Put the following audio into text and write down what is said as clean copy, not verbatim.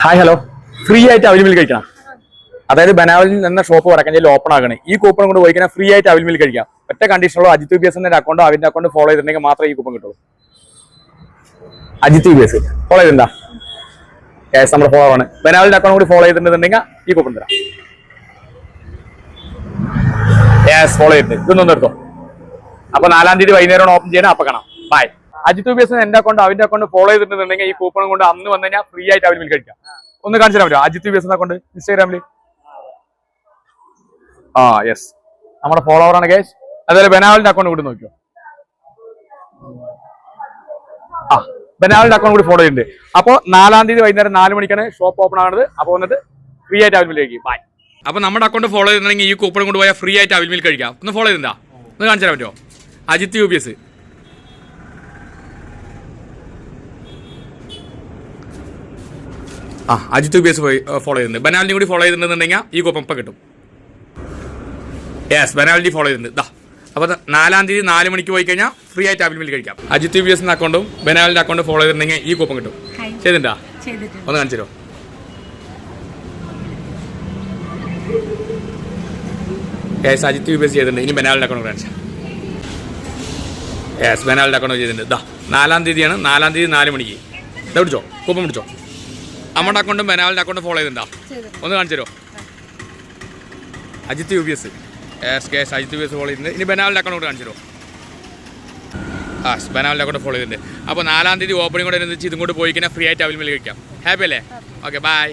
Hi hello free ആയിട്ട് അവിൽ mill കഴിക്കണം. അതായത് ബനാവലിൽ നിന്ന് ഷോപ്പ് വടക്കഞ്ചേരിയിൽ ഓപ്പൺ ആകണം. ഈ കൂപ്പൺ കൊണ്ട് പോയി കഴിഞ്ഞാൽ ഫ്രീ ആയിട്ട് അവിൽ മിൽ കഴിക്കാം. ഒറ്റ കണ്ടീഷനുള്ളൂ, അജിത് UBS അക്കൗണ്ടോ അവന്റെ അക്കൗണ്ട് ഫോളോ ചെയ്തിട്ടുണ്ടെങ്കിൽ മാത്രമേ ഈ കൂപ്പൺ കിട്ടുള്ളൂ. അജിത് UBS ഫോളോ ചെയ്തിട്ടുണ്ടാ? യെസ്, നമ്മുടെ ഫോളോ ആണ്. ബനാവലിന്റെ അക്കൗണ്ട് കൂടി ഫോളോ ചെയ്തിട്ടുണ്ടെങ്കിൽ ഈ കൂപ്പൺ തരാം. യെസ്, ഫോളോ ചെയ്തിട്ട് ഇതൊന്നും എടുത്തോ. അപ്പൊ 4-ാം തീയതി വൈകുന്നേരം ഓപ്പൺ ചെയ്യണം. അപ്പൊ കാണാം. ബൈ. അജിത് UBS എന്റെ അക്കൗണ്ട് അവന്റെ അക്കൗണ്ട് ഫോളോ ചെയ്തിട്ടുണ്ടെങ്കിൽ ഈ കൂപ്പൺ കൊണ്ട് അന്ന് വന്നു കഴിഞ്ഞാൽ ഫ്രീ ആയിട്ട് അവിൽ മിൽ കഴിക്കാം. ഒന്ന് കാണിച്ചു തരാൻ പറ്റുമോ? അജിത് UBS അക്കൗണ്ട് ഇൻസ്റ്റാഗ്രാമില്. യെസ്, നമ്മുടെ ഫോളോവർ ആണ് ഗൈസ്. അതുപോലെ ബനാവലിന്റെ അക്കൗണ്ട് കൂടി നോക്കിയോ. ബനാവലിന്റെ അക്കൗണ്ട് കൂടി ഫോളോ ചെയ്യുന്നുണ്ട്. അപ്പോൾ 4-ാം തീയതി വൈകുന്നേരം 4 മണിക്കാണ് ഷോപ്പ് ഓപ്പൺ ആകുന്നത്. അപ്പോൾ വന്നിട്ട് ഫ്രീ ആയിട്ട് അവിൽ മിൽ കഴിക്കും. ബൈ. അപ്പൊ നമ്മുടെ അക്കൗണ്ട് ഫോളോ ചെയ്തിട്ടുണ്ടെങ്കിൽ ഈ കൂപ്പൺ കൊണ്ട് പോയാൽ ഫ്രീ ആയിട്ട് അവിൽ മിൽ കഴിക്കാം. ഒന്ന് ഫോളോ ചെയ്തിട്ടുണ്ടാ? ഒന്ന് കാണിച്ചു തരാൻ പറ്റുമോ? Ajith UBS Ajith UBS follow ചെയ്യുന്നുണ്ട്. ബനാവലിനെ കൂടി ഫോളോ ചെയ്തിട്ടുണ്ടെങ്കിൽ ഈ കൂപ്പൺ ഇപ്പം കിട്ടും. യെസ്, ബനാവലി ഫോളോ ചെയ്തിട്ടുണ്ട്. അപ്പോൾ 4-ാം തീയതി 4 മണിക്ക് പോയി കഴിഞ്ഞാൽ ഫ്രീ ആയിട്ട് അവിൽ മിൽ കഴിക്കാം. അജിത് UBS അക്കൗണ്ടും ബനാവലിന്റെ അക്കൗണ്ടും ഫോളോ ചെയ്തിട്ടുണ്ടെങ്കിൽ ഈ കൂപ്പൺ കിട്ടും. ചെയ്തിട്ടുണ്ടാ? ഒന്ന് കാണിച്ചു തരുമോ? യെസ്, അജിത് UBS ചെയ്തിട്ടുണ്ട്. ഇനി ബനാവലിന്റെ അക്കൗണ്ട് കാണിച്ചാൽ. യെസ്, ബനാവലിന്റെ അക്കൗണ്ട് ചെയ്തിട്ടുണ്ട്. 4-ാം തീയതിയാണ്. 4-ാം തീയതി 4 മണിക്ക് ഇതാ പിടിച്ചോ, കൂപ്പൺ പിടിച്ചോ. നമ്മുടെ അക്കൗണ്ടും ബനാവലിന്റെ അക്കൗണ്ടും ഫോളോ ചെയ്തിട്ടുണ്ടോ? ഒന്ന് കാണിച്ചു തരുമോ? Ajith UBS yes, Ajith UBS follow ചെയ്തിട്ടുണ്ട്. ഇനി ബനാവലിന്റെ അക്കൗണ്ട് കാണിച്ചു തരുമോ? ബനാവലിന്റെ അക്കൗണ്ട് ഫോളോ ചെയ്തിട്ടുണ്ട്. അപ്പോൾ 4-ാം തീയതി ഓപ്പണിംഗ് കൂടെ അനുസരിച്ച് ഇതും കൂടെ പോയി കഴിഞ്ഞാൽ ഫ്രീ ആയിട്ട് അവിൽ മിൽ കഴിക്കാം. ഹാപ്പി അല്ലേ? Okay, by.